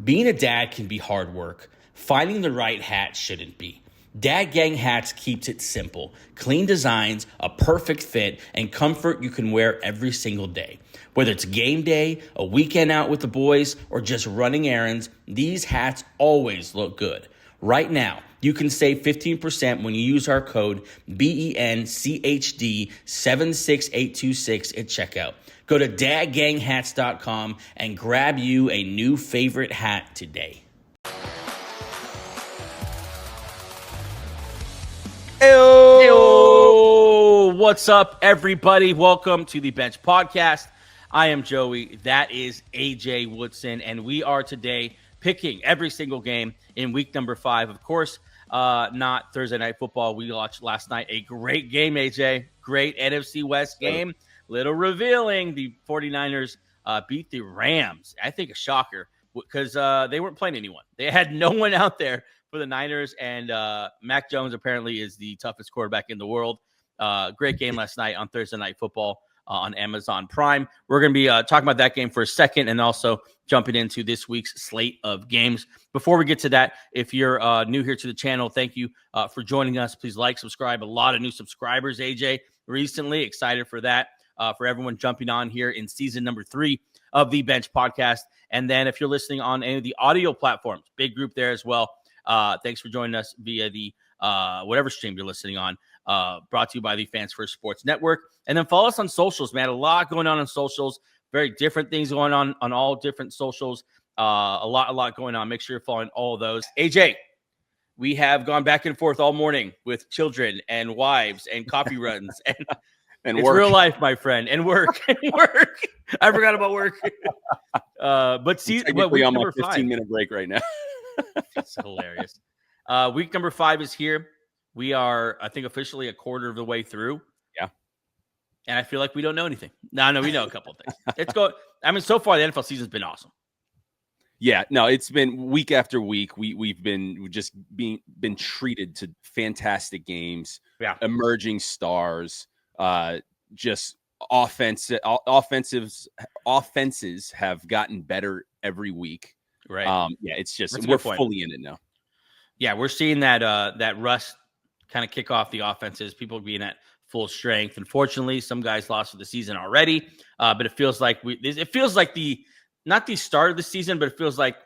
Being a dad can be hard work. Finding the right hat shouldn't be. Dad Gang Hats keeps it simple. Clean designs, a perfect fit, and comfort you can wear every single day. Whether it's game day, a weekend out with the boys, or just running errands, these hats always look good. Right now, you can save 15% when you use our code BENCHD76826 at checkout. Go to dadganghats.com and grab you a new favorite hat today. Heyo! What's up, everybody? Welcome to the Bench Podcast. I am Joey. That is AJ Woodson, and we are today picking every single game in week number 5. Of course, not Thursday Night Football. We watched last night a great game, AJ. Great NFC West game. Little revealing. The 49ers beat the Rams. I think a shocker because they weren't playing anyone. They had no one out there for the Niners, and Mac Jones apparently is the toughest quarterback in the world. Great game last night on Thursday Night Football on Amazon Prime. We're going to be talking about that game for a second and also jumping into this week's slate of games. Before we get to that, if you're new here to the channel, thank you for joining us. Please like, subscribe. A lot of new subscribers, AJ, recently. Excited for that, for everyone jumping on here in season number 3 of the Bench Podcast. And then if you're listening on any of the audio platforms, big group there as well. Thanks for joining us via the whatever stream you're listening on. Brought to you by the Fans First Sports Network. And then follow us on socials, man. A lot going on socials. Very different things going on all different socials. A lot going on. Make sure you're following all of those. AJ, we have gone back and forth all morning with children and wives and coffee runs and it's work. Real life, my friend, and work and work. I forgot about work. But see, technically on my 15-minute break right now. It's hilarious. Week number 5 is here. We are, I think, officially a quarter of the way through. Yeah. And I feel like we don't know anything. No, we know a couple of things. It's going. I mean, so far the NFL season's been awesome. Yeah, no, it's been week after week. We've been treated to fantastic games. Yeah. Emerging stars. Just offenses have gotten better every week. Right. Yeah, it's just we're fully in it now. Yeah, we're seeing that rust kind of kick off the offenses, people being at full strength. Unfortunately, some guys lost for the season already, but it feels like not the start of the season, but it feels like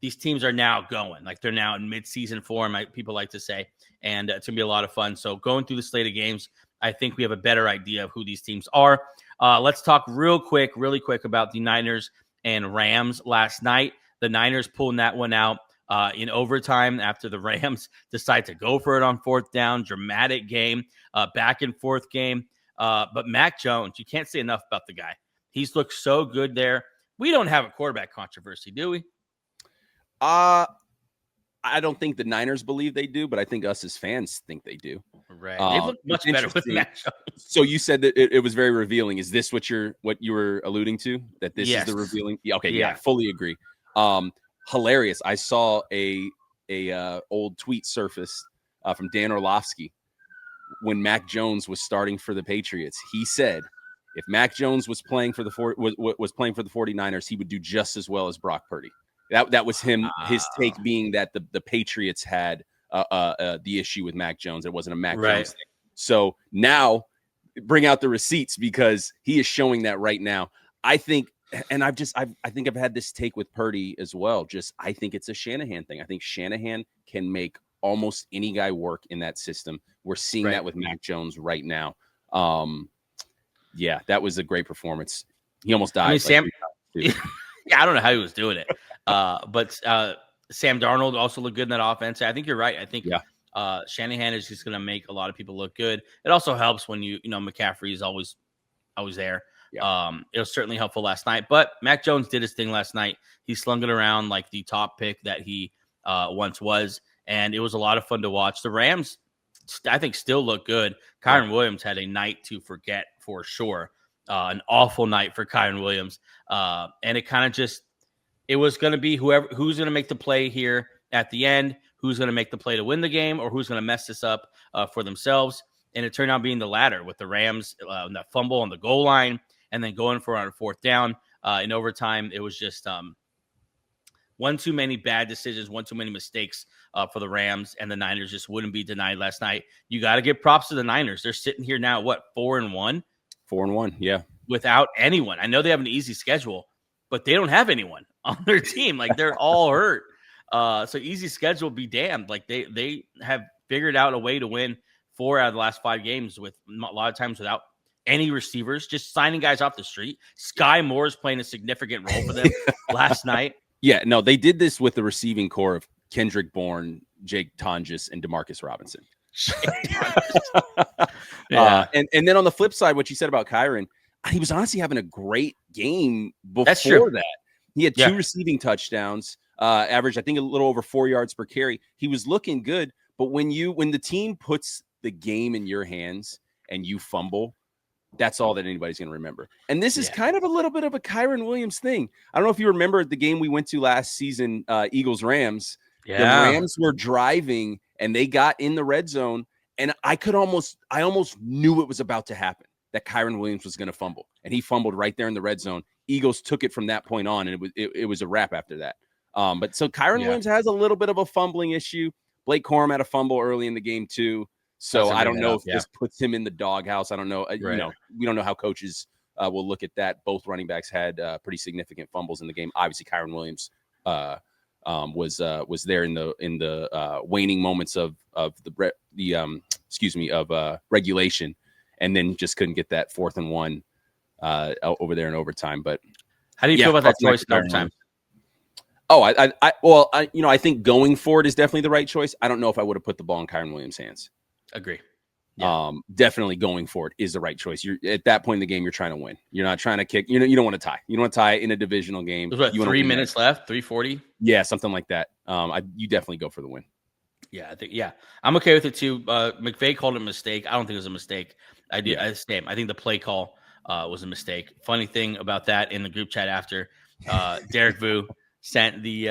these teams are now going. Like they're now in mid-season form, people like to say, and it's going to be a lot of fun. So going through the slate of games, I think we have a better idea of who these teams are. Let's talk really quick about the Niners and Rams last night. The Niners pulling that one out in overtime after the Rams decide to go for it on 4th down. Dramatic game, back and forth game. But Mac Jones, you can't say enough about the guy. He's looked so good there. We don't have a quarterback controversy, do we? I don't think the Niners believe they do, but I think us as fans think they do. Right. They look much better with Mac Jones. So you said that it was very revealing. Is this what you were alluding to? That this is the revealing? Yeah, okay, yeah, fully agree. Hilarious. I saw a old tweet surface from Dan Orlovsky when Mac Jones was starting for the Patriots. He said if Mac Jones was playing for the 49ers, he would do just as well as Brock Purdy. That was him. His take being that the Patriots had the issue with Mac Jones. It wasn't a Mac Jones thing. So now bring out the receipts because he is showing that right now. I think. And I think I've had this take with Purdy as well. I think it's a Shanahan thing. I think Shanahan can make almost any guy work in that system. We're seeing that with Mac Jones right now. Yeah, that was a great performance. He almost died. I mean, Sam. Yeah, I don't know how he was doing it. But Sam Darnold also looked good in that offense. I think you're right. I think Shanahan is just going to make a lot of people look good. It also helps when McCaffrey is always there. Yeah. It was certainly helpful last night, but Mac Jones did his thing last night. He slung it around like the top pick that he once was, and it was a lot of fun to watch. The Rams, I think, still look good. Kyren Williams had a night to forget for sure. An awful night for Kyren Williams. And it kind of it was going to be who's going to make the play here at the end, who's going to make the play to win the game, or who's going to mess this up for themselves. And it turned out being the latter with the Rams, that fumble on the goal line, and then going for it on 4th down in overtime. It was just one too many bad decisions, one too many mistakes for the Rams, and the Niners just wouldn't be denied last night. You got to give props to the Niners. They're sitting here now, 4-1? 4-1, yeah. Without anyone. I know they have an easy schedule, but they don't have anyone on their team. Like, they're all hurt. So easy schedule be damned. Like, they have figured out a way to win 4 out of the last 5 games with a lot of times without any receivers, just signing guys off the street. Sky Moore is playing a significant role for them last night. Yeah, no, they did this with the receiving core of Kendrick Bourne, Jake Tonjes, and Demarcus Robinson. Yeah. And then on the flip side, what you said about Kyren, he was honestly having a great game before that. He had 2 receiving touchdowns, average, I think, a little over 4 yards per carry. He was looking good, but when the team puts the game in your hands and you fumble, that's all that anybody's going to remember. And this is kind of a little bit of a Kyren Williams thing. I don't know if you remember the game we went to last season, Eagles-Rams. Yeah. The Rams were driving, and they got in the red zone, and I almost knew it was about to happen, that Kyren Williams was going to fumble. And he fumbled right there in the red zone. Eagles took it from that point on, and it was a wrap after that. But so Kyren Williams has a little bit of a fumbling issue. Blake Corum had a fumble early in the game too. So I don't know if this puts him in the doghouse. I don't know. You know, we don't know how coaches will look at that. Both running backs had pretty significant fumbles in the game. Obviously, Kyren Williams was there in the waning moments of regulation, and then just couldn't get that 4th and 1 over there in overtime. But how do you feel about that choice in overtime? Oh, I think going for it is definitely the right choice. I don't know if I would have put the ball in Kyren Williams' hands. Agree. Yeah. Definitely going for it is the right choice. You're at that point in the game, you're trying to win. You're not trying to kick. You don't want to tie. You don't want to tie in a divisional game. There's 3 minutes left, 3:40. Yeah, something like that. You definitely go for the win. Yeah, I think. Yeah, I'm okay with it too. McVay called it a mistake. I don't think it was a mistake. I think the play call was a mistake. Funny thing about that, in the group chat after, Derek Vu sent the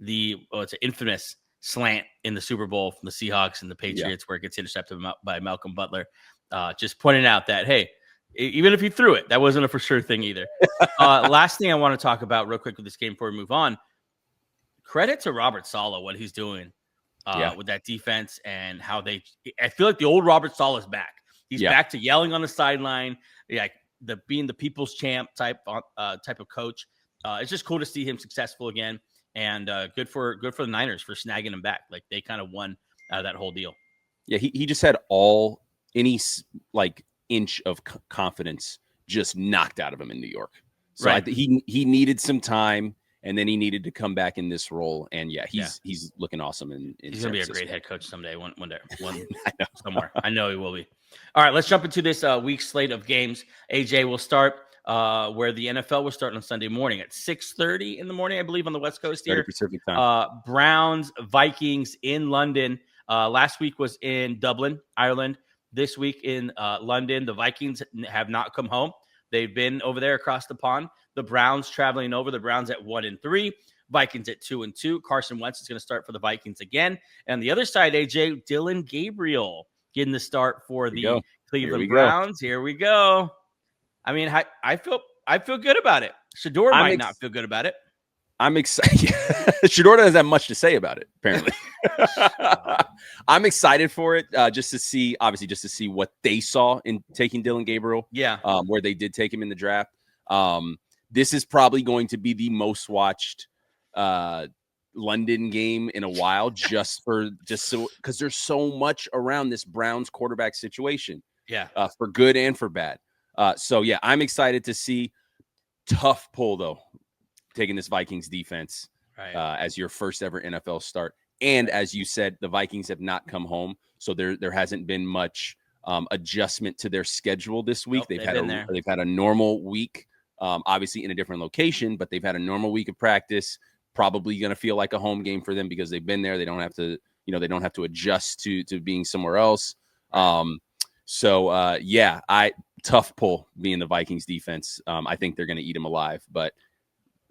it's an infamous slant in the Super Bowl from the Seahawks and the Patriots where it gets intercepted by Malcolm Butler. Just pointing out that, hey, even if he threw it, that wasn't a for sure thing either. Last thing I want to talk about real quick with this game before we move on. Credit to Robert Saleh, what he's doing with that defense and how I feel like the old Robert Saleh is back. He's back to yelling on the sideline, like being the people's champ type of coach. It's just cool to see him successful again. And good for the Niners for snagging him back. Like, they kind of won out of that whole deal. Yeah, he just had any inch of confidence just knocked out of him in New York. So he needed some time, and then he needed to come back in this role. And he's looking awesome. He's gonna be a great head coach someday. One day, somewhere. I know he will be. All right, let's jump into this week slate of games. AJ will start. Where the NFL will start on Sunday morning at 6:30 in the morning, I believe, on the West Coast here. Pacific time. Browns, Vikings in London. Last week was in Dublin, Ireland. This week in London. The Vikings have not come home. They've been over there across the pond. The Browns traveling over. The Browns at 1-3. Vikings at 2-2. Carson Wentz is going to start for the Vikings again. And the other side, AJ, Dylan Gabriel getting the start for the Cleveland Browns. Here we go. I mean, I feel good about it. Shador might not feel good about it. I'm excited. Shador doesn't have much to say about it, apparently. I'm excited for it, just to see what they saw in taking Dylan Gabriel. Yeah. Where they did take him in the draft. This is probably going to be the most watched London game in a while, just because there's so much around this Browns quarterback situation. Yeah. For good and for bad. I'm excited to see. Tough pull, though, taking this Vikings defense as your first ever NFL start. And as you said, the Vikings have not come home, so there hasn't been much adjustment to their schedule this week. They've had a normal week, obviously in a different location, but they've had a normal week of practice. Probably going to feel like a home game for them because they've been there. They don't have to adjust to being somewhere else. Tough pull being the Vikings defense. I think they're going to eat him alive, but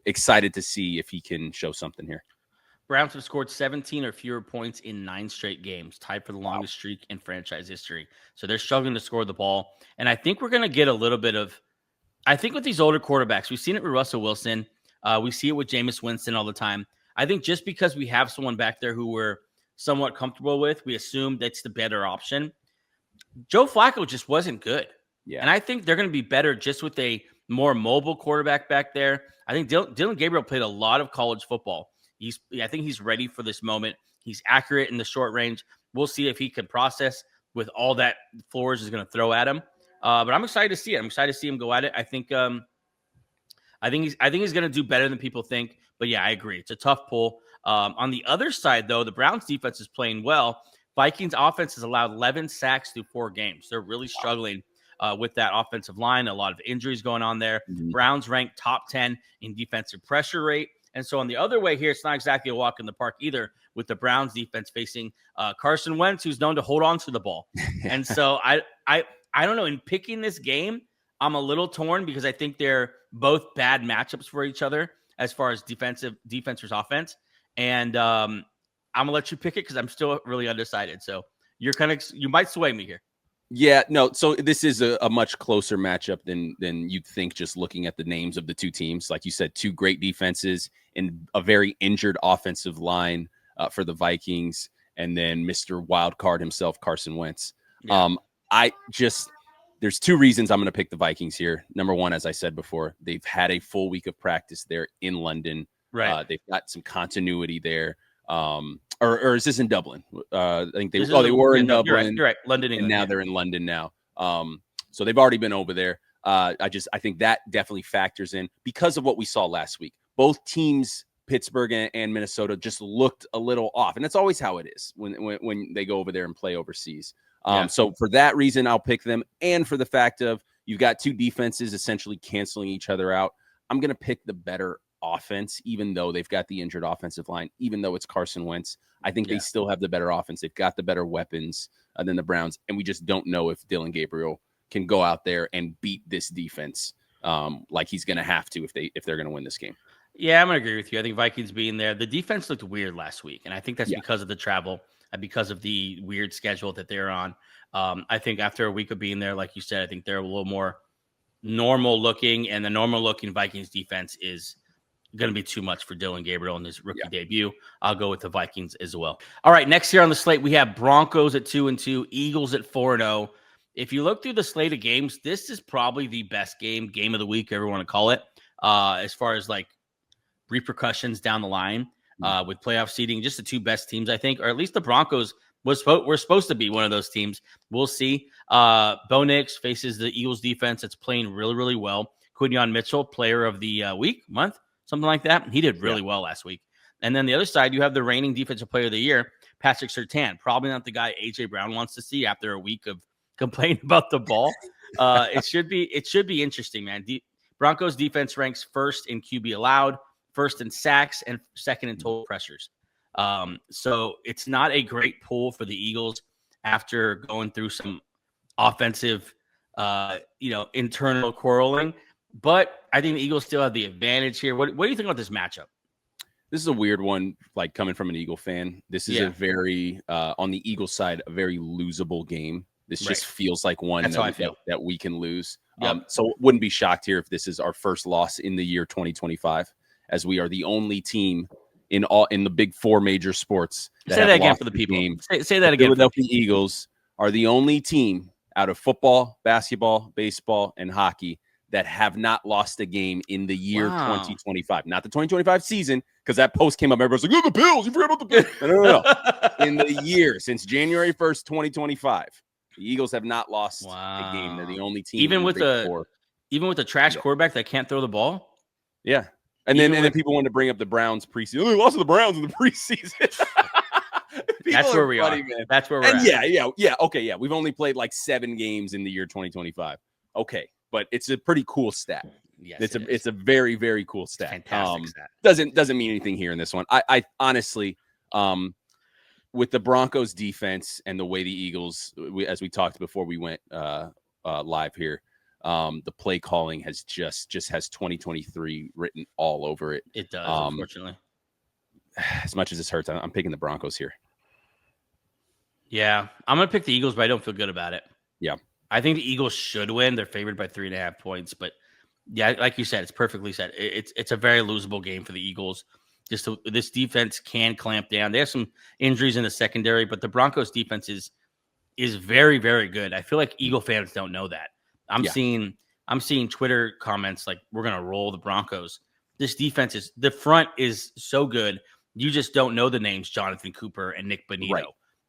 excited to see if he can show something here. Browns have scored 17 or fewer points in 9 straight games, tied for the longest streak in franchise history. So they're struggling to score the ball. And I think we're going to get a little bit of, I think with these older quarterbacks, we've seen it with Russell Wilson. We see it with Jameis Winston all the time. I think just because we have someone back there who we're somewhat comfortable with, we assume that's the better option. Joe Flacco just wasn't good. Yeah. And I think they're going to be better just with a more mobile quarterback back there. I think Dylan Gabriel played a lot of college football. I think he's ready for this moment. He's accurate in the short range. We'll see if he can process with all that Flores is going to throw at him. But I'm excited to see it. I'm excited to see him go at it. I think he's going to do better than people think. But yeah, I agree. It's a tough pull. On the other side, though, the Browns defense is playing well. Vikings offense has allowed 11 sacks through 4 games. They're really struggling with that offensive line. A lot of injuries going on there. Mm-hmm. Browns ranked top 10 in defensive pressure rate. And so on the other way here, it's not exactly a walk in the park either with the Browns defense facing Carson Wentz, who's known to hold on to the ball. And so I don't know. In picking this game, I'm a little torn because I think they're both bad matchups for each other as far as defense versus offense. And I'm gonna let you pick it because I'm still really undecided. So you might sway me here. Yeah, no. So this is a much closer matchup than you'd think just looking at the names of the two teams. Like you said, 2 great defenses and a very injured offensive line for the Vikings, and then Mr. Wild Card himself, Carson Wentz. Yeah. There's 2 reasons I'm going to pick the Vikings here. Number one, as I said before, they've had a full week of practice there in London. Right. They've got some continuity there. Or is this in Dublin? I think they were in Dublin. You're right. London, England, and now they're in London now. So they've already been over there. I think that definitely factors in because of what we saw last week. Both teams, Pittsburgh and Minnesota, just looked a little off, and that's always how it is when they go over there and play overseas. So for that reason, I'll pick them, and for the fact of you've got 2 defenses essentially canceling each other out, I'm going to pick the better offense, even though they've got the injured offensive line, even though it's Carson Wentz. I think they still have the better offense. They've got the better weapons than the Browns, and we just don't know if Dylan Gabriel can go out there and beat this defense like he's going to have to if they're going to win this game. Yeah, I'm going to agree with you. I think Vikings being there, the defense looked weird last week, and I think that's because of the travel and because of the weird schedule that they're on. I think after a week of being there, like you said, I think they're a little more normal looking, and the normal looking Vikings defense is going to be too much for Dylan Gabriel in his rookie debut. I'll go with the Vikings as well. All right, next here on the slate, we have Broncos at 2-2, Eagles at 4-0. If you look through the slate of games, this is probably the best game of the week, whatever you want to call it, as far as like repercussions down the line with playoff seeding. Just the 2 best teams, I think, or at least the Broncos were supposed to be one of those teams. We'll see. Bo Nix faces the Eagles defense that's playing really, really well. Quinyon Mitchell, player of the month, something like that. He did really well last week. And then the other side, you have the reigning defensive player of the year, Patrick Surtain. Probably not the guy A.J. Brown wants to see after a week of complaining about the ball. It should be interesting, man. Broncos defense ranks 1st in QB allowed, 1st in sacks, and 2nd in total pressures. So it's not a great pull for the Eagles after going through some offensive, internal quarreling. But I think the Eagles still have the advantage here. What do you think about this matchup? This is a weird one, like coming from an Eagle fan. This is a very, on the Eagles side, a very losable game. This just feels like one that we can lose. Yep. So wouldn't be shocked here if this is our first loss in the year 2025, as we are the only team in the big 4 major sports. Say that again for the people. Say that again. The Philadelphia Eagles are the only team out of football, basketball, baseball, and hockey that have not lost a game in the year 2025. Not the 2025 season, because that post came up. Everybody's like, the Bills. You forgot about the Bills. No. In the year since January 1st, 2025, the Eagles have not lost a game. They're the only team. Even with the trash quarterback that can't throw the ball? Yeah. And then people want to bring up the Browns preseason. Oh, they lost to the Browns in the preseason. That's where we are. Man. That's where we're at. Yeah. Okay, yeah. We've only played like 7 games in the year 2025. Okay. But it's a pretty cool stat. Yes, it's a very, very cool stat. Fantastic stat. Doesn't mean anything here in this one. I honestly, with the Broncos defense and the way the Eagles, as we talked before we went live here, the play calling has just has 2023 written all over it. It does, unfortunately. As much as this hurts, I'm picking the Broncos here. Yeah, I'm gonna pick the Eagles, but I don't feel good about it. Yeah. I think the Eagles should win. They're favored by 3.5 points, but Yeah, like you said, it's perfectly said. It's a very losable game for the Eagles. This defense can clamp down. They have some injuries in the secondary, but the Broncos defense is very, very good. I feel like Eagle fans don't know that. I'm seeing Twitter comments like, we're gonna roll the Broncos. This defense the front is so good. You just don't know the names Jonathan Cooper and Nick Bonito. Right.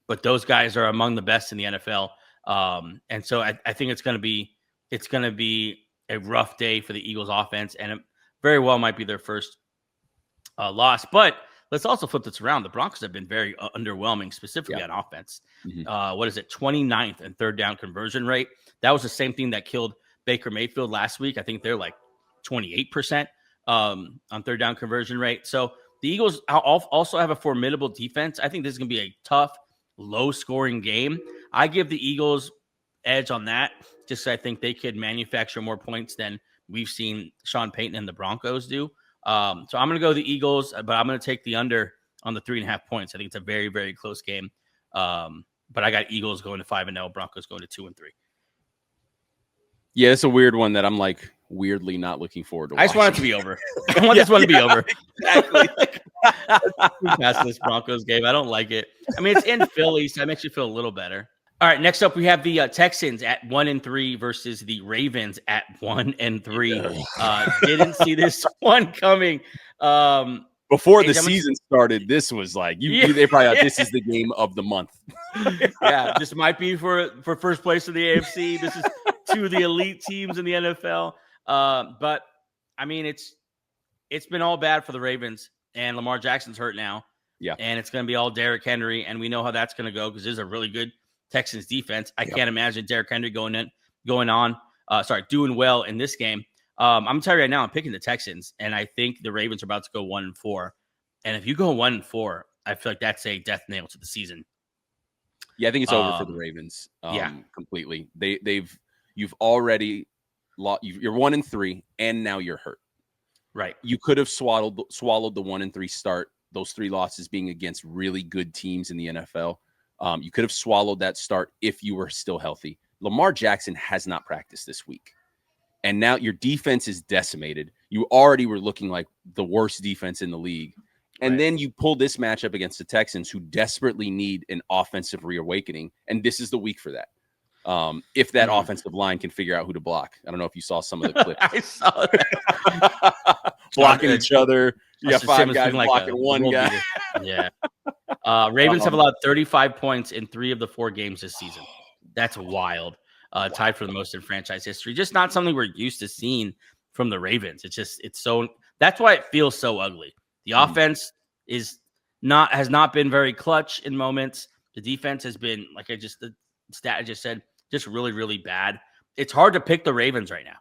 But those guys are among the best in the NFL. And so I think it's gonna be a rough day for the Eagles offense, and it very well might be their first loss. But let's also flip this around. The Broncos have been very underwhelming, specifically on offense. What is it? 29th and third down conversion rate. That was the same thing that killed Baker Mayfield last week. I think they're like 28% on third down conversion rate. So the Eagles also have a formidable defense. I think this is going to be a tough, low-scoring game. I give the Eagles edge on that. Just I think they could manufacture more points than we've seen Sean Payton and the Broncos do. So I'm going to go the Eagles, but I'm going to take the under on the 3.5 points. I think it's a very, very close game. But I got Eagles going to 5-0, Broncos going to 2-3. Yeah, it's a weird one that I'm like weirdly not looking forward to watching. I just want it to be over. I want this one to be over. Exactly. Past this Broncos game. I don't like it. I mean, it's in Philly, so that makes you feel a little better. All right, next up we have the Texans at 1-3 versus the Ravens at 1-3. Didn't see this one coming. Before the season started, this was like they probably thought this is the game of the month. Yeah, this might be for first place in the AFC. This is two of the elite teams in the NFL. But I mean, it's been all bad for the Ravens, and Lamar Jackson's hurt now. Yeah, and it's going to be all Derrick Henry, and we know how that's going to go because there's a really good Texans defense. I can't imagine Derrick Henry doing well in this game. I'm gonna tell you right now, I'm picking the Texans, and I think the Ravens are about to go 1-4. And if you go 1-4, I feel like that's a death nail to the season. Yeah, I think it's over for the Ravens. Completely. You've already lost. You're 1-3, and now you're hurt. Right. You could have swallowed the 1-3 start. Those 3 losses being against really good teams in the NFL. You could have swallowed that start if you were still healthy. Lamar Jackson has not practiced this week. And now your defense is decimated. You already were looking like the worst defense in the league. And then you pull this matchup against the Texans, who desperately need an offensive reawakening. And this is the week for that. If that offensive line can figure out who to block. I don't know if you saw some of the clips. I saw that. Blocking each other. You got 5 guys blocking one guy. Yeah. Ravens have allowed 35 points in 3 of the 4 games this season. That's wild. Tied for the most in franchise history. Just not something we're used to seeing from the Ravens. That's why it feels so ugly. The offense has not been very clutch in moments. The defense has been, the stat I just said, just really, really bad. It's hard to pick the Ravens right now.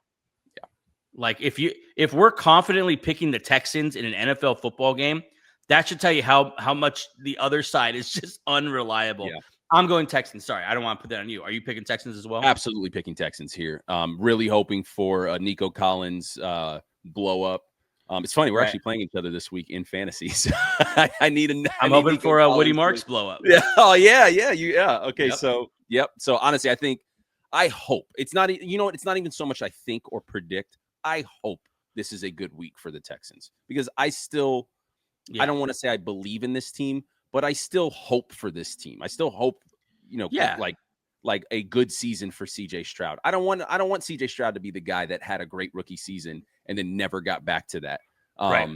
Yeah. Like if we're confidently picking the Texans in an NFL football game, that should tell you how much the other side is just unreliable. Yeah. I'm going Texans. Sorry, I don't want to put that on you. Are you picking Texans as well? Absolutely picking Texans here. Really hoping for a Nico Collins blow up. It's funny, we're actually playing each other this week in fantasy. So I'm hoping for a Woody Marks blow up. Yeah. Oh yeah. Okay. Yep. So honestly, I hope it's not. It's not even so much I think or predict. I hope this is a good week for the Texans because I don't want to say I believe in this team, but I still hope for this team. I still hope, like a good season for CJ Stroud. I don't want CJ Stroud to be the guy that had a great rookie season and then never got back to that.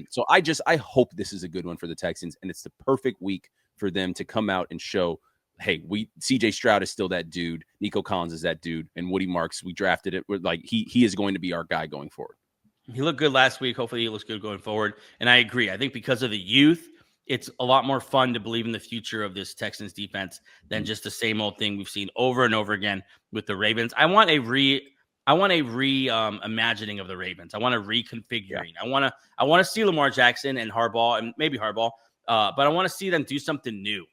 So I hope this is a good one for the Texans, and it's the perfect week for them to come out and show, hey, CJ Stroud is still that dude. Nico Collins is that dude, and Woody Marks, we drafted it. We're like he is going to be our guy going forward. He looked good last week. Hopefully he looks good going forward. And I agree. I think because of the youth, it's a lot more fun to believe in the future of this Texans defense than just the same old thing we've seen over and over again with the Ravens. I want a imagining of the Ravens. I want a reconfiguring. Yeah. I want to see Lamar Jackson and Harbaugh and maybe Harbaugh, but I want to see them do something new,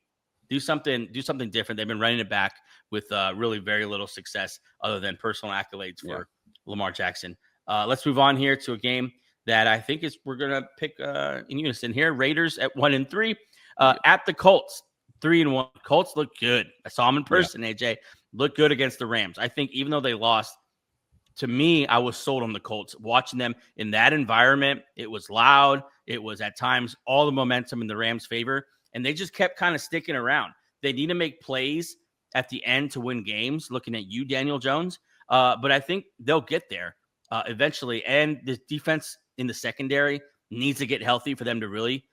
do something different. They've been running it back with really very little success other than personal accolades for Lamar Jackson. Let's move on here to a game that I think we're going to pick in unison here. Raiders at 1-3 at the Colts, 3-1. Colts look good. I saw them in person, AJ. Look good against the Rams. I think even though they lost to me, I was sold on the Colts. Watching them in that environment, it was loud. It was at times all the momentum in the Rams' favor, and they just kept kind of sticking around. They need to make plays at the end to win games, looking at you, Daniel Jones. But I think they'll get there eventually. And the defense in the secondary needs to get healthy for them to really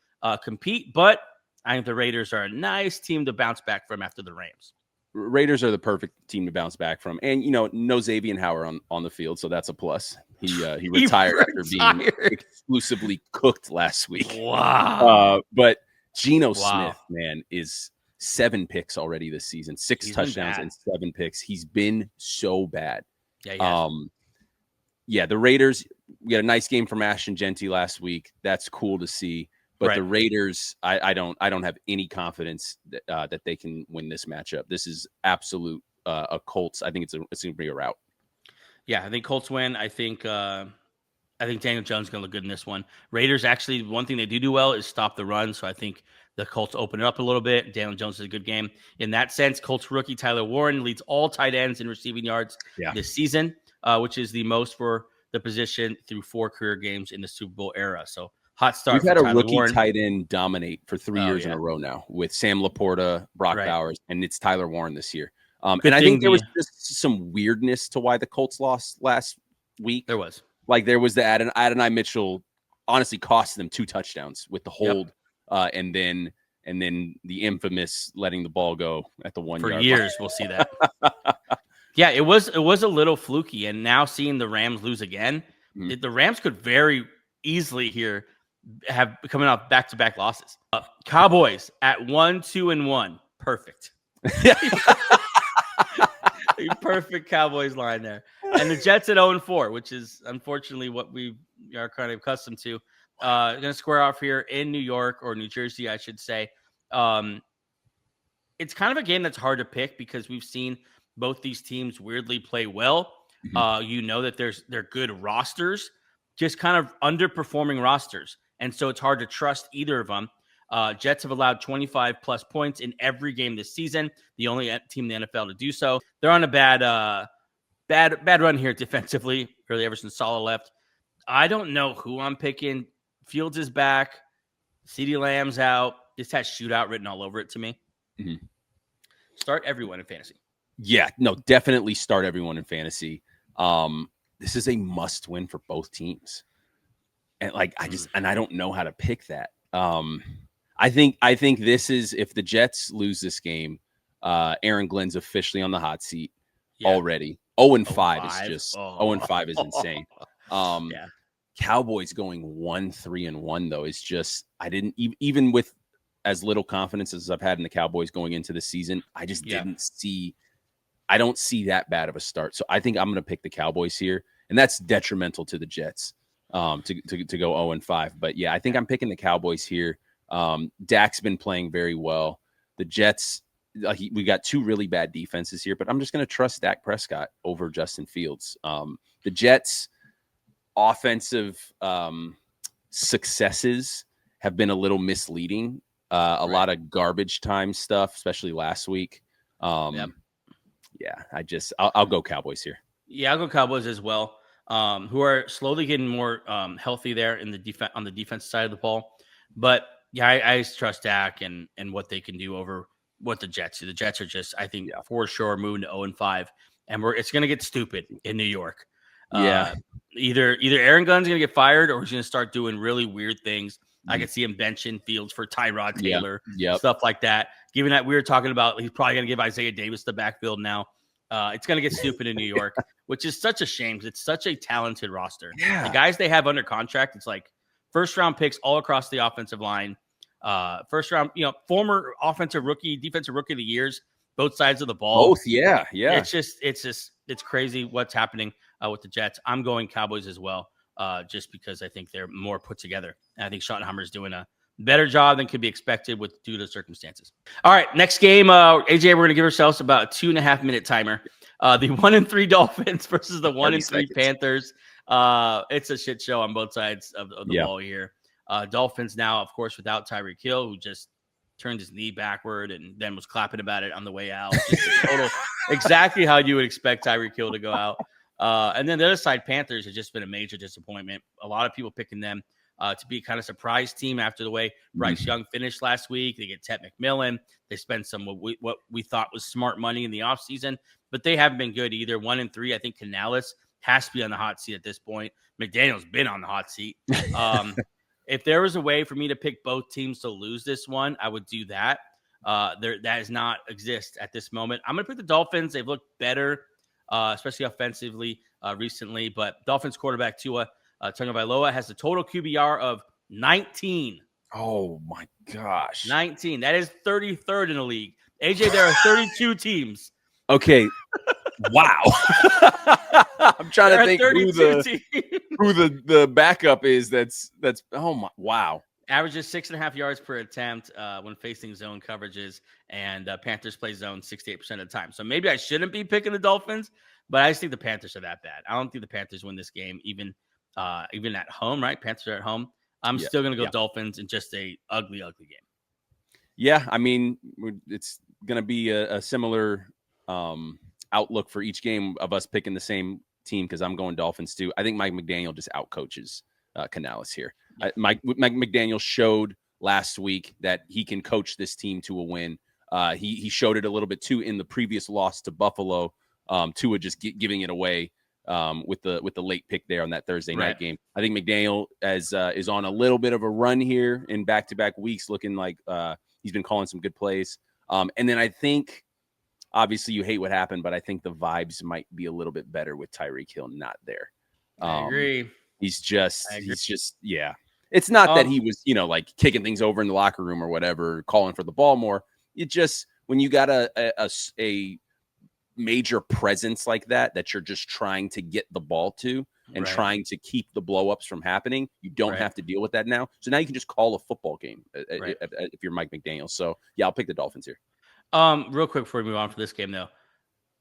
compete. But I think the Raiders are a nice team to bounce back from after the Rams. Raiders are the perfect team to bounce back from. And, no Xavier Howard on the field, so that's a plus. He retired after being exclusively cooked last week. Wow. But Geno Smith, man, is 7 picks already this season, 6 touchdowns and 7 picks. He's been so bad. Yeah, the Raiders, we had a nice game from Ashton Genty last week. That's cool to see. But the Raiders, I don't have any confidence that they can win this matchup. This is absolute a Colts. I think it's going to be a rout. Yeah, I think Colts win. I think Daniel Jones is going to look good in this one. Raiders, actually, one thing they do well is stop the run. So I think the Colts open it up a little bit. Daniel Jones is a good game. In that sense, Colts rookie Tyler Warren leads all tight ends in receiving yards this season, which is the most for the position through 4 career games in the Super Bowl era. So hot start. We've had a rookie Warren. tight end dominate for 3 years in a row now with Sam Laporta, Brock Bowers, and it's Tyler Warren this year. And I think there was just some weirdness to why the Colts lost last week. There was. There was the Adonai Mitchell honestly cost them 2 touchdowns with the hold, and then the infamous letting the ball go at the 1 yard line. For years, we'll see that. Yeah, it was a little fluky, and now seeing the Rams lose again, the Rams could very easily here have coming off back-to-back losses. Cowboys at 1-2-1, perfect. Perfect Cowboys line there. And the Jets at 0-4, which is unfortunately what we are kind of accustomed to. Going to square off here in New York, or New Jersey, I should say. It's kind of a game that's hard to pick because we've seen both these teams weirdly play well. That they're good rosters, just kind of underperforming rosters. And so it's hard to trust either of them. Jets have allowed 25-plus points in every game this season, the only team in the NFL to do so. They're on a bad run here defensively, really ever since Saleh left. I don't know who I'm picking. Fields is back. CeeDee Lamb's out. This has shootout written all over it to me. Start everyone in fantasy. Yeah, no, definitely start everyone in fantasy. This is a must win for both teams. And I don't know how to pick that. I think this is, if the Jets lose this game, Aaron Glenn's officially on the hot seat already. 0-5 is just 0-5 is insane. Cowboys going 1-3-1 though is just, I didn't even with as little confidence as I've had in the Cowboys going into the season, I just I don't see that bad of a start. So I think I'm going to pick the Cowboys here, and that's detrimental to the Jets to go 0-5. But yeah, I think I'm picking the Cowboys here. Dak's been playing very well. The Jets, we got 2 really bad defenses here, but I'm just going to trust Dak Prescott over Justin Fields. The Jets' offensive successes have been a little misleading. A lot of garbage time stuff, especially last week. I'll go Cowboys here. Yeah, I'll go Cowboys as well. Who are slowly getting more healthy there in the on the defense side of the ball. But yeah, I trust Dak and what they can do over what the Jets do. The Jets are just, I think, for sure moving to 0-5, and it's going to get stupid in New York. Either Aaron Glenn's going to get fired, or he's going to start doing really weird things. I could see him benching Fields for Tyrod Taylor, stuff like that. Given that we were talking about, he's probably going to give Isaiah Davis the backfield now. It's going to get stupid in New York, which is such a shame. It's such a talented roster. The guys they have under contract, it's like first-round picks all across the offensive line. First-round, former defensive rookie of the years, both sides of the ball. Both, yeah. It's crazy what's happening with the Jets. I'm going Cowboys as well, just because I think they're more put together. And I think Schottenheimer is doing a better job than could be expected due to the circumstances. All right, next game, AJ, we're going to give ourselves about a 2.5-minute timer. The 1-3 Dolphins versus the 1-3 Panthers. It's a shit show on both sides of the ball here. Dolphins now, of course, without Tyreek Hill, who just turned his knee backward and then was clapping about it on the way out. Just exactly how you would expect Tyreek Hill to go out. And then the other side, Panthers, has just been a major disappointment. A lot of people picking them to be kind of surprise team after the way Bryce Young finished last week. They get Ted McMillan. They spend some what we thought was smart money in the offseason, but they haven't been good either. 1-3. I think Canales has to be on the hot seat at this point. McDaniel's been on the hot seat. If there was a way for me to pick both teams to lose this one, I would do that. That does not exist at this moment. I'm going to pick the Dolphins. They've looked better, especially offensively recently. But Dolphins quarterback Tua Tagovailoa has a total QBR of 19. Oh, my gosh. 19. That is 33rd in the league. AJ, there are 32 teams. Okay. Wow. I'm trying to think who the backup is. That's oh my wow. Averages 6.5 yards per attempt when facing zone coverages, and Panthers play zone 68% of the time. So maybe I shouldn't be picking the Dolphins, but I just think the Panthers are that bad. I don't think the Panthers win this game, even at home, right? Panthers are at home. I'm still going to go Dolphins in just a ugly game. Yeah, I mean, it's going to be a similar outlook for each game of us picking the same team because I'm going Dolphins too. I think Mike McDaniel just outcoaches Canales here. Mike McDaniel showed last week that he can coach this team to a win. He showed it a little bit too in the previous loss to Buffalo. Tua just giving it away with the late pick there on that Thursday night game. I think McDaniel is on a little bit of a run here in back-to-back weeks, looking like he's been calling some good plays. And then I think, obviously, you hate what happened, but I think the vibes might be a little bit better with Tyreek Hill not there. I agree. He's just, yeah. It's not that he was, like kicking things over in the locker room or whatever, calling for the ball more. It just, when you got a major presence like that you're just trying to get the ball to and trying to keep the blow-ups from happening, you don't have to deal with that now. So now you can just call a football game if you're Mike McDaniel. So, yeah, I'll pick the Dolphins here. Real quick before we move on for this game, though,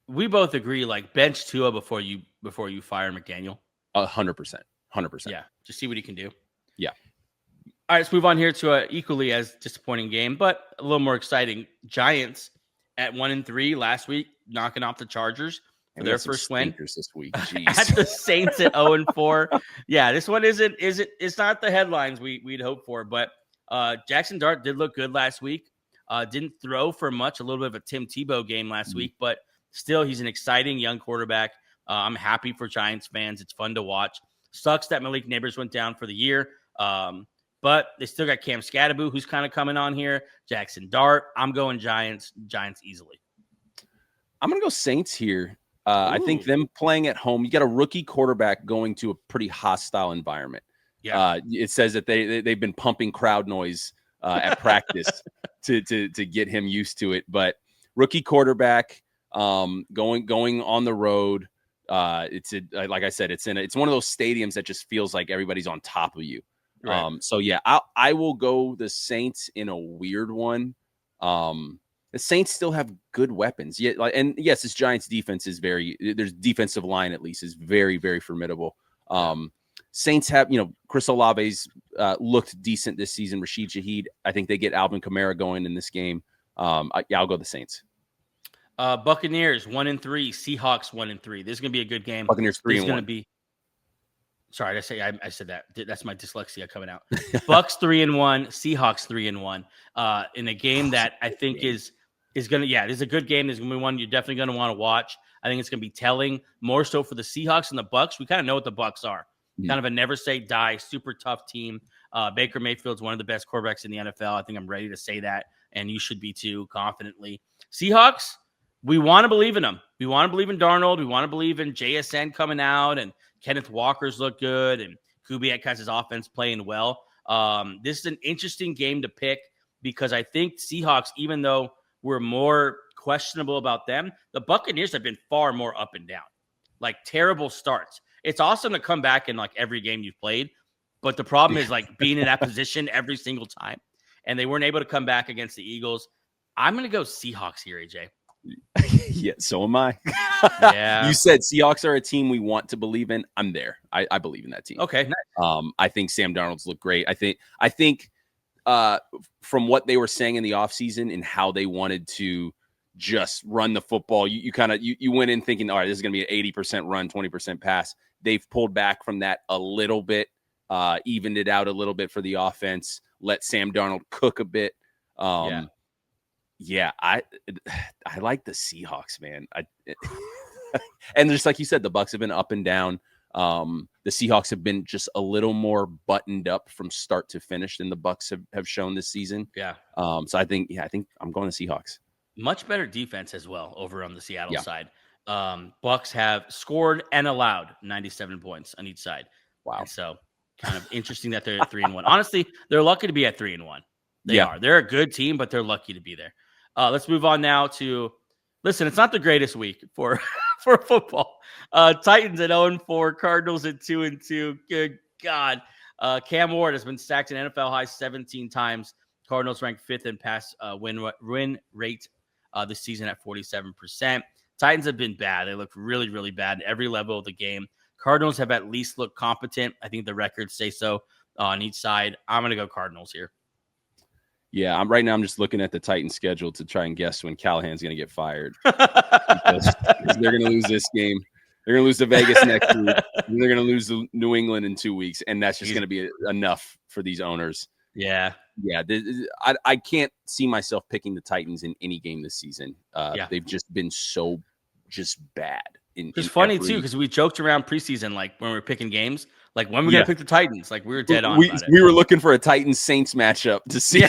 we both agree bench Tua before you fire McDaniel. 100%. Yeah, just see what he can do. Yeah. All right, let's move on here to an equally as disappointing game, but a little more exciting. Giants at 1-3 last week, knocking off the Chargers for their first win. This week, at the Saints at 0-4. Yeah, this one isn't. It's not the headlines we'd hope for, but Jackson Dart did look good last week. Didn't throw for much, a little bit of a Tim Tebow game last week, but still, he's an exciting young quarterback. I'm happy for Giants fans. It's fun to watch. Sucks that Malik Neighbors went down for the year, but they still got Cam Scatteraboo, who's kind of coming on here. Jackson Dart. I'm going Giants easily. I'm going to go Saints here. I think them playing at home, you got a rookie quarterback going to a pretty hostile environment. Yeah. It says that they've been pumping crowd noise at practice to get him used to it. But rookie quarterback going on the road. Like I said, it's one of those stadiums that just feels like everybody's on top of you. Right. So yeah, I will go the Saints in a weird one. The Saints still have good weapons. Yeah, and yes, this Giants defense there's defensive line at least is very, very formidable. Saints have, Chris Olave's looked decent this season. Rashid Shaheed, I think they get Alvin Kamara going in this game. I'll go the Saints. Buccaneers 1-3, Seahawks 1-3. This is gonna be a good game. Buccaneers 3-1. Sorry, I said that. That's my dyslexia coming out. Bucks 3-1, Seahawks 3-1. In a game that I think is gonna. Yeah, this is a good game. This is gonna be one you're definitely gonna want to watch. I think it's gonna be telling more so for the Seahawks and the Bucks. We kind of know what the Bucks are. Kind of a never say die, super tough team. Baker Mayfield's one of the best quarterbacks in the NFL. I think I'm ready to say that, and you should be too, confidently. Seahawks, we want to believe in them. We want to believe in Darnold. We want to believe in JSN coming out, and Kenneth Walker's look good, and Kubiak has his offense playing well. This is an interesting game to pick because I think Seahawks, even though we're more questionable about them, the Buccaneers have been far more up and down, like terrible starts. It's awesome to come back in like every game you've played, but the problem is like being in that position every single time, and they weren't able to come back against the Eagles. I'm going to go Seahawks here, AJ. Yeah, so am I. Yeah. You said Seahawks are a team we want to believe in. I'm there. I believe in that team. Okay. Nice. I think Sam Darnold's look great. I think from what they were saying in the offseason and how they wanted to just run the football. You kind of you went in thinking, all right, this is going to be an 80% run, 20% pass. They've pulled back from that a little bit, evened it out a little bit for the offense, let Sam Darnold cook a bit. Yeah, I like the Seahawks, man. And just like you said, the Bucs have been up and down. The Seahawks have been just a little more buttoned up from start to finish than the Bucs have shown this season. Yeah. So I think I'm going to Seahawks. Much better defense as well over on the Seattle side. Bucs have scored and allowed 97 points on each side. Wow. And so kind of interesting that they're at 3-1. Honestly, they're lucky to be at 3-1. They are. They're a good team, but they're lucky to be there. Let's move on now to listen. It's not the greatest week for football. Titans at 0-4, Cardinals at 2-2. Good God. Cam Ward has been sacked an NFL high 17 times. Cardinals ranked 5th in pass win rate this season at 47%. Titans have been bad. They look really, really bad at every level of the game. Cardinals have at least looked competent. I think the records say so on each side. I'm going to go Cardinals here. Yeah, I'm just looking at the Titans schedule to try and guess when Callahan's going to get fired. because they're going to lose this game. They're going to lose to Vegas next week. And they're going to lose to New England in 2 weeks, and that's just going to be enough for these owners. Yeah. I can't see myself picking the Titans in any game this season. They've just been so just bad. It's funny too, because we joked around preseason, like when we were picking games, like when we're going to pick the Titans, like we were dead on about it. We were looking for a Titans Saints matchup to see,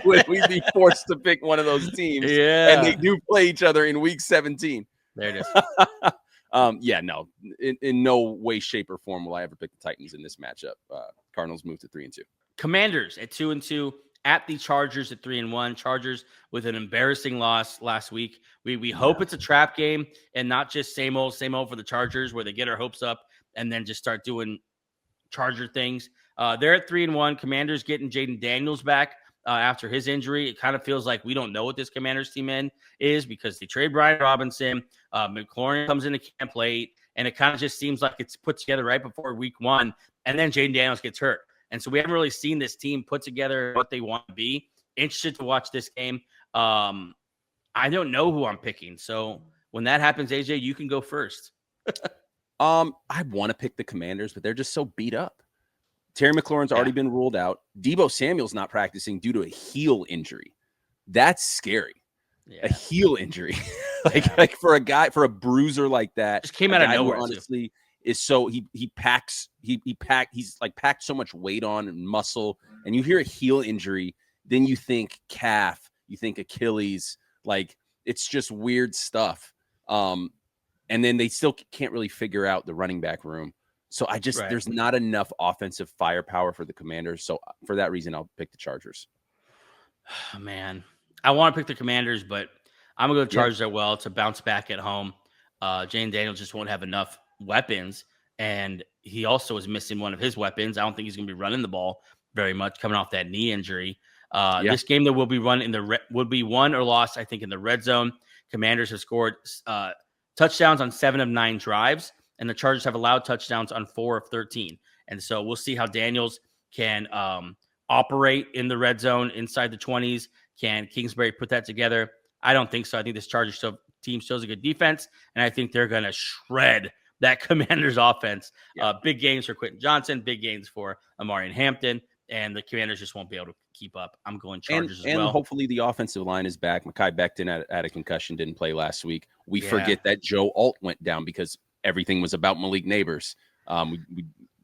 when we'd be forced to pick one of those teams. Yeah. And they do play each other in week 17. There it is. No, in no way, shape, or form will I ever pick the Titans in this matchup. Cardinals move to 3-2. Commanders at 2-2 at the Chargers at 3-1. Chargers with an embarrassing loss last week. We hope it's a trap game and not just same old for the Chargers where they get our hopes up and then just start doing Charger things. They're at 3-1. Commanders getting Jaden Daniels back after his injury. It kind of feels like we don't know what this Commanders team is because they trade Brian Robinson. McLaurin comes into camp late, and it kind of just seems like it's put together right before week 1, and then Jaden Daniels gets hurt. And so we haven't really seen this team put together what they want to be. Interested to watch this game. I don't know who I'm picking. So when that happens, AJ, you can go first. I want to pick the Commanders, but they're just so beat up. Terry McLaurin's already been ruled out. Debo Samuel's not practicing due to a heel injury. That's scary. Yeah. A heel injury. like for a bruiser like that. Just came out of nowhere. Honestly, is so he's packed so much weight on and muscle, and you hear a heel injury, then you think calf, you think Achilles, like it's just weird stuff. And then they still can't really figure out the running back room. So there's not enough offensive firepower for the Commanders. So for that reason, I'll pick the Chargers. Oh, man, I want to pick the Commanders, but I'm gonna go the Chargers as well to bounce back at home. Jane Daniels just won't have enough weapons, and he also is missing one of his weapons. I don't think he's going to be running the ball very much coming off that knee injury. This game that will be run would be won or lost, I think, in the red zone. Commanders have scored touchdowns on 7 of 9 drives, and the Chargers have allowed touchdowns on 4 of 13. And so we'll see how Daniels can operate in the red zone inside the 20s. Can Kingsbury put that together? I don't think so. I think this Chargers team shows a good defense, and I think they're going to shred that Commanders offense. Big games for Quentin Johnson, big gains for Amari and Hampton, and the Commanders just won't be able to keep up. I'm going Chargers as well. And hopefully the offensive line is back. Mekhi Becton had a concussion, didn't play last week. We forget that Joe Alt went down because everything was about Malik Neighbors.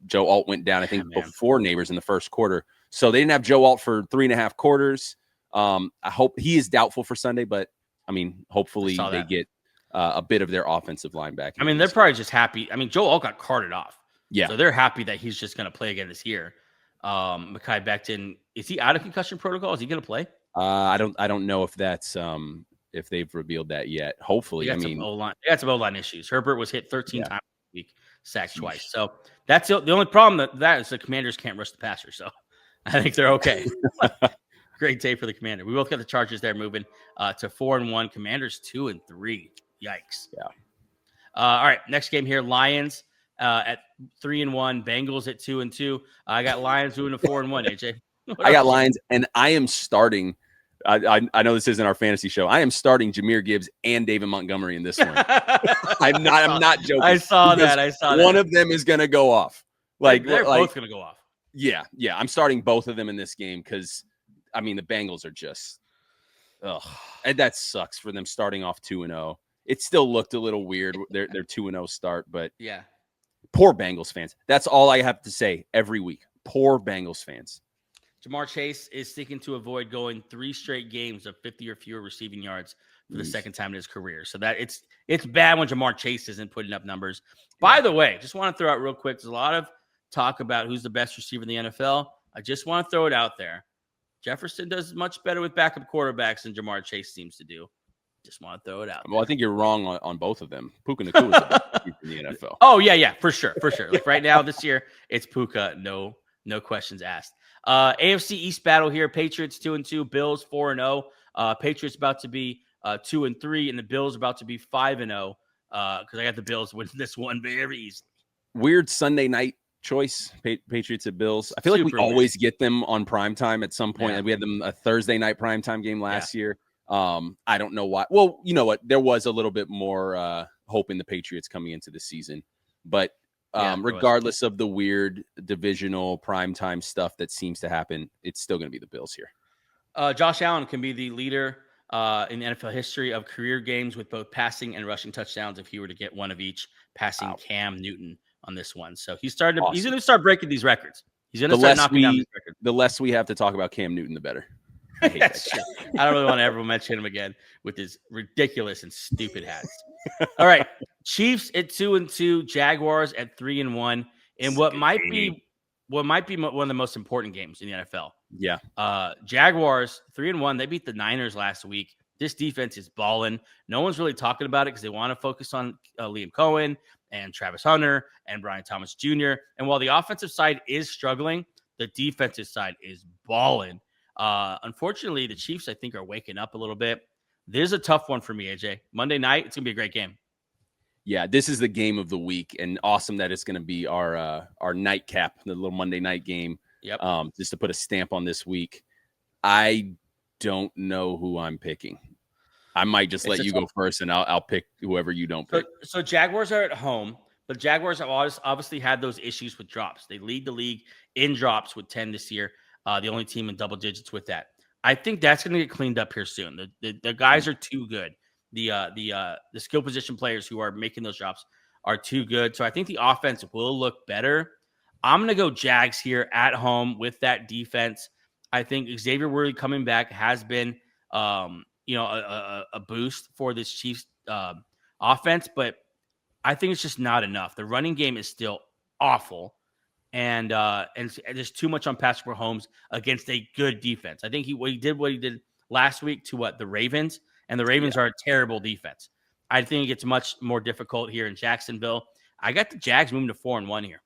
Joe Alt went down, I think, before Neighbors in the first quarter. So they didn't have Joe Alt for 3.5 quarters. I hope he is doubtful for Sunday, but I mean, hopefully they get a bit of their offensive line back. I mean, they're probably just happy. I mean, Joe Alt got carted off. Yeah. So they're happy that he's just going to play again this year. Mekhi Becton, is he out of concussion protocol? Is he going to play? I don't know if that's if they've revealed that yet. Hopefully, they got some O-line issues. Herbert was hit 13 times a week, sacked twice. So that's the only problem that is the Commanders can't rush the passer. So I think they're okay. Great day for the Commander. We both got the Chargers there moving to 4-1. Commanders 2-3. Yikes. Yeah. All right. Next game here. Lions at 3-1. Bengals at 2-2. I got Lions moving to 4-1. AJ. I got Lions, and I am starting I know this isn't our fantasy show. I am starting Jahmyr Gibbs and David Montgomery in this one. I'm not joking. I saw that. One of them is going to go off. They're both going to go off. Yeah. I'm starting both of them in this game because, I mean, the Bengals are just, and that sucks for them starting off 2-0. It still looked a little weird, their 2-0 start, but yeah. Poor Bengals fans. That's all I have to say every week. Poor Bengals fans. Jamar Chase is seeking to avoid going 3 straight games of 50 or fewer receiving yards for the second time in his career. So that it's bad when Jamar Chase isn't putting up numbers. By the way, just want to throw out real quick. There's a lot of talk about who's the best receiver in the NFL. I just want to throw it out there. Jefferson does much better with backup quarterbacks than Jamar Chase seems to do. Just want to throw it out there. Well, I think you're wrong on both of them. Puka Nacua is the best receiver in the NFL. Oh, yeah, for sure. Like right now this year, it's Puka. No questions asked. AFC East battle here. Patriots 2-2, Bills 4-0. Patriots about to be 2-3, and the Bills about to be 5-0. Because I got the Bills winning this one very easily. Weird Sunday night choice. Patriots at Bills. I feel like we always get them on primetime at some point. Yeah. We had them a Thursday night primetime game last year. I don't know why. Well, you know what? There was a little bit more hope in the Patriots coming into the season, but regardless of the weird divisional primetime stuff that seems to happen, it's still going to be the Bills here. Josh Allen can be the leader in NFL history of career games with both passing and rushing touchdowns if he were to get one of each, passing Cam Newton on this one. So he's going to start breaking these records. He's going to start knocking down these records. The less we have to talk about Cam Newton, the better. I don't really want to ever mention him again with his ridiculous and stupid hats. All right. Chiefs at 2-2, Jaguars at 3-1, and what might be one of the most important games in the NFL. Yeah. Jaguars 3-1. They beat the Niners last week. This defense is balling. No one's really talking about it because they want to focus on Liam Cohen and Travis Hunter and Brian Thomas Jr. And while the offensive side is struggling, the defensive side is balling. Unfortunately, the Chiefs, I think, are waking up a little bit. This is a tough one for me, AJ. Monday night, it's going to be a great game. Yeah, this is the game of the week, and awesome that it's going to be our nightcap, the little Monday night game. Yep. Just to put a stamp on this week. I don't know who I'm picking. I might just let you go first, and I'll pick whoever you don't pick. So Jaguars are at home, but Jaguars have obviously had those issues with drops. They lead the league in drops with 10 this year. The only team in double digits with that. I think that's going to get cleaned up here soon. The guys are too good. The skill position players who are making those drops are too good. So I think the offense will look better. I'm going to go Jags here at home with that defense. I think Xavier Worthy coming back has been, a boost for this Chiefs offense, but I think it's just not enough. The running game is still awful. And there's too much on Patrick Mahomes against a good defense. I think he did last week to the Ravens, and the Ravens are a terrible defense. I think it gets much more difficult here in Jacksonville. I got the Jags moving to 4-1 here.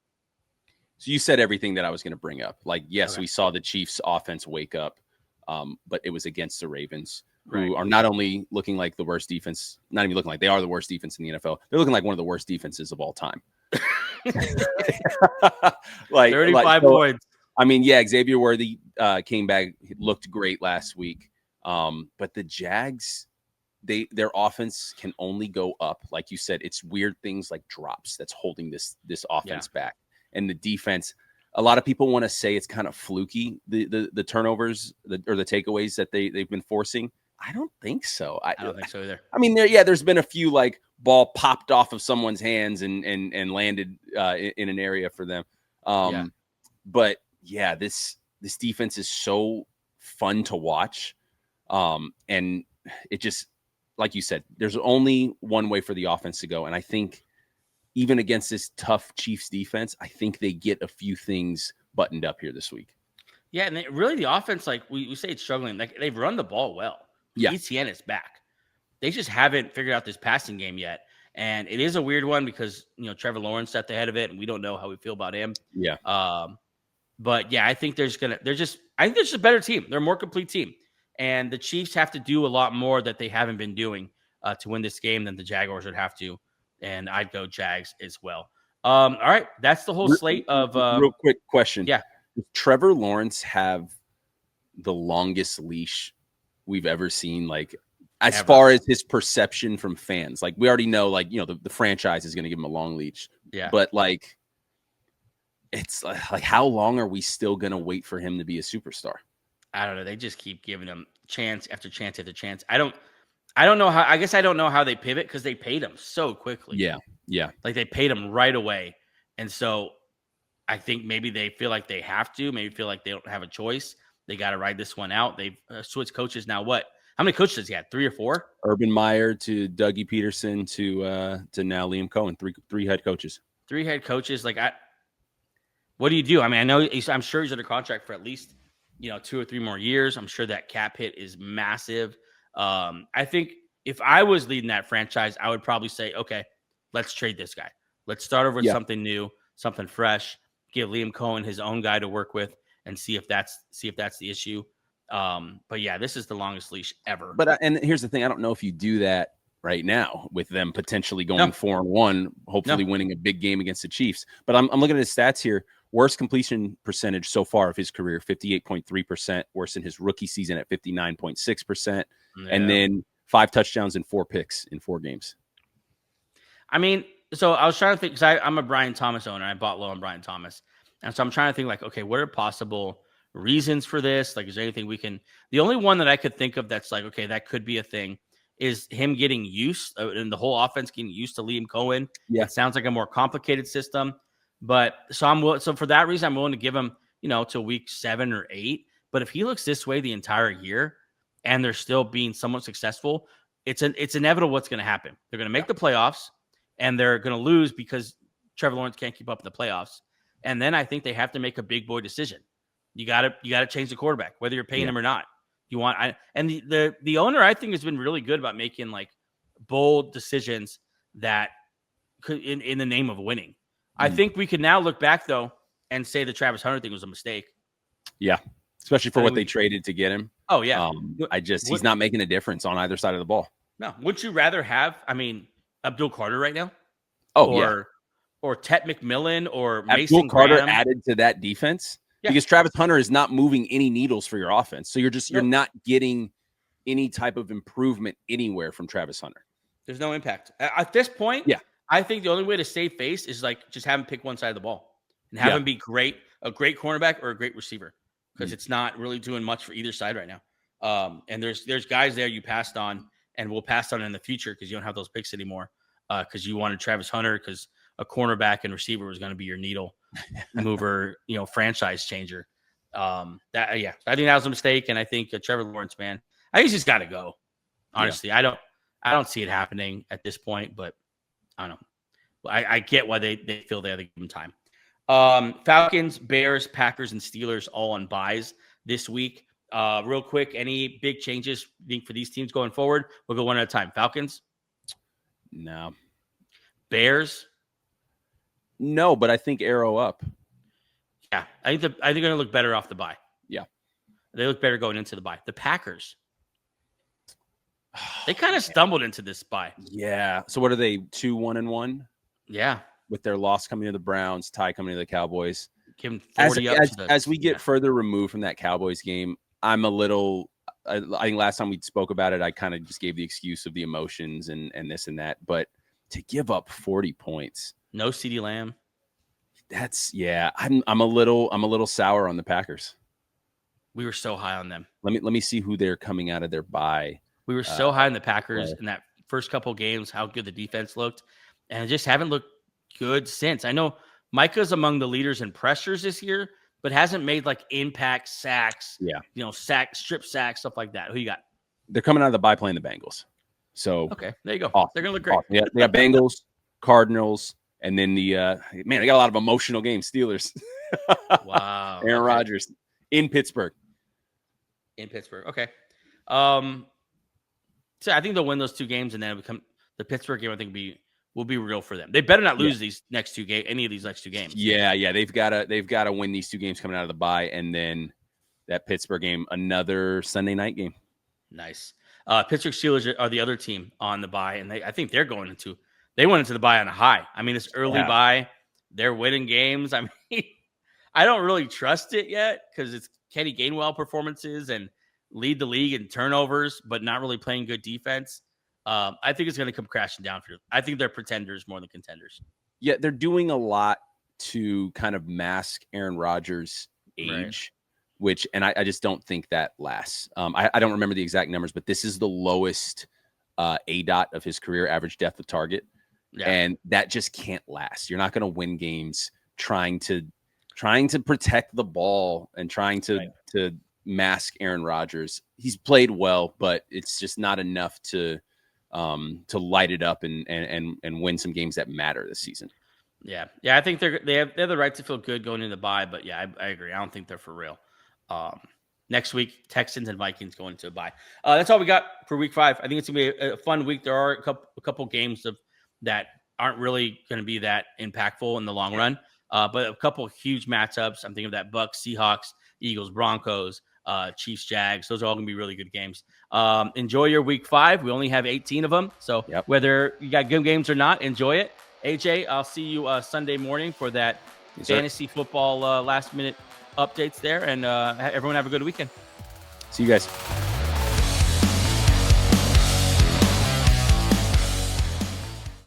So you said everything that I was going to bring up. Like, yes, we saw the Chiefs offense wake up, but it was against the Ravens, who are not only looking like the worst defense, not even looking like they are the worst defense in the NFL. They're looking like one of the worst defenses of all time. like 35 points. I mean, yeah, Xavier Worthy came back, looked great last week. But the Jags, their offense can only go up. Like you said, it's weird things like drops that's holding this offense back. And the defense, a lot of people want to say it's kind of fluky, the turnovers or the takeaways that they've been forcing. I don't think so. I don't think so either. I mean, there's been a few like ball popped off of someone's hands and landed in an area for them. But yeah, this defense is so fun to watch. And it just, like you said, there's only one way for the offense to go. And I think even against this tough Chiefs defense, I think they get a few things buttoned up here this week. Yeah. And really the offense, like we say it's struggling. Like they've run the ball well. Yeah. ETN is back. They just haven't figured out this passing game yet. And it is a weird one because, Trevor Lawrence at the head of it, and we don't know how we feel about him. Yeah. But yeah, I think they're just a better team. They're a more complete team. And the Chiefs have to do a lot more that they haven't been doing to win this game than the Jaguars would have to. And I'd go Jags as well. All right. That's the whole slate of real quick question. Yeah. Does Trevor Lawrence have the longest leash we've ever seen. Like as far as his perception from fans, like we already know, like, you know, the franchise is going to give him a long leash. Yeah. But like, it's like, how long are we still going to wait for him to be a superstar? I don't know. They just keep giving him chance after chance after chance. I don't know how. I guess I don't know how they pivot because they paid him so quickly. Yeah. Like they paid him right away, and so I think maybe they feel like they have to. Maybe feel like they don't have a choice. They got to ride this one out. They've switched coaches now. What? How many coaches has he had? 3 or 4? Urban Meyer to Dougie Peterson to now Liam Cohen. Three head coaches. 3 head coaches. Like what do you do? I mean, I know I'm sure he's under contract for at least 2 or 3 more years. I'm sure that cap hit is massive. I think if I was leading that franchise, I would probably say, okay, let's trade this guy. Let's start over with something new, something fresh. Give Liam Cohen his own guy to work with and see if that's the issue. But yeah, this is the longest leash ever. But and here's the thing: I don't know if you do that right now with them potentially going 4-1, hopefully winning a big game against the Chiefs. But I'm looking at his stats here. Worst completion percentage so far of his career, 58.3%. Worse than his rookie season at 59.6%. And then 5 touchdowns and 4 picks in 4 games. I mean, so I was trying to think, because I'm a Brian Thomas owner. I bought low on Brian Thomas. And so I'm trying to think like, okay, what are possible reasons for this? Like, is there anything we can – the only one that I could think of that's like, okay, that could be a thing is him getting used and the whole offense getting used to Liam Cohen. Yeah. It sounds like a more complicated system. But so for that reason, I'm willing to give him, till week 7 or 8. But if he looks this way the entire year and they're still being somewhat successful, it's inevitable what's going to happen. They're going to make the playoffs and they're going to lose because Trevor Lawrence can't keep up in the playoffs. And then I think they have to make a big boy decision. You got to change the quarterback, whether you're paying him or not. The owner, I think, has been really good about making like bold decisions that could in the name of winning. I think we can now look back though and say the Travis Hunter thing was a mistake. Yeah, especially for what they traded to get him. Oh yeah, he's not making a difference on either side of the ball. No, would you rather have? I mean, Abdul Carter right now? Or Tet McMillan or Mason Abdul Carter Graham? added to that defense because Travis Hunter is not moving any needles for your offense. So you're not getting any type of improvement anywhere from Travis Hunter. There's no impact at this point. Yeah. I think the only way to save face is like just have him pick one side of the ball and have him be a great cornerback or a great receiver because it's not really doing much for either side right now. And there's guys there you passed on and will pass on in the future because you don't have those picks anymore because you wanted Travis Hunter because a cornerback and receiver was going to be your needle mover, franchise changer. I think that was a mistake, and I think Trevor Lawrence, man, I think he's just got to go. Honestly, I don't see it happening at this point, but. I don't know. I get why they feel they have to give them time. Falcons, Bears, Packers, and Steelers all on buys this week. Real quick, any big changes for these teams going forward? We'll go one at a time. Falcons? No. Bears? No, but I think arrow up. Yeah, I think they're going to look better off the bye. Yeah. They look better going into the bye. The Packers? They kind of stumbled into this bye. Yeah. So what are they? 2-1-1? Yeah. With their loss coming to the Browns, tie coming to the Cowboys. Give them 40 as we get further removed from that Cowboys game, I'm a little. I think last time we spoke about it, I kind of just gave the excuse of the emotions and this and that. But to give up 40 points, no CeeDee Lamb. I'm a little sour on the Packers. We were so high on them. Let me see who they're coming out of their bye. We were so high on the Packers in that first couple games, how good the defense looked, and it just haven't looked good since. I know Micah's among the leaders in pressures this year, but hasn't made like impact sacks, strip sacks, stuff like that. Who you got? They're coming out of the bye playing the Bengals. So okay, there you go. Awesome. They're gonna look great. Awesome. Yeah, they got Bengals, Cardinals, and then they got a lot of emotional games. Steelers. Wow. Aaron Rodgers in Pittsburgh. Okay. So I think they'll win those 2 games, and then it'll become the Pittsburgh game. I think will be real for them. They better not lose these next 2 games. Any of these next 2 games. Yeah. They've got to win these 2 games coming out of the bye, and then that Pittsburgh game, another Sunday night game. Nice. Pittsburgh Steelers are the other team on the bye, and I think they went into the bye on a high. I mean, this early bye, they're winning games. I mean, I don't really trust it yet because it's Kenny Gainwell performances, and lead the league in turnovers, but not really playing good defense. I think it's going to come crashing down for you. I think they're pretenders more than contenders. Yeah, they're doing a lot to kind of mask Aaron Rodgers' age, which, and I just don't think that lasts. I don't remember the exact numbers, but this is the lowest ADOT of his career, average depth of target. Yeah. And that just can't last. You're not going to win games trying to protect the ball and trying to mask Aaron Rodgers. He's played well, but it's just not enough to light it up and win some games that matter this season. Yeah. I think they have the right to feel good going into the bye, but yeah, I agree. I don't think they're for real. Next week, Texans and Vikings going into a bye. That's all we got for week 5. I think it's gonna be a fun week. There are a couple games that aren't really going to be that impactful in the long run, but a couple huge matchups. I'm thinking of that Bucks, Seahawks, Eagles, Broncos, Chiefs, Jags. Those are all going to be really good games. Enjoy your week 5. We only have 18 of them, so whether you got good games or not, enjoy it. AJ, I'll see you Sunday morning for that fantasy football last minute updates there, and everyone have a good weekend. See you guys.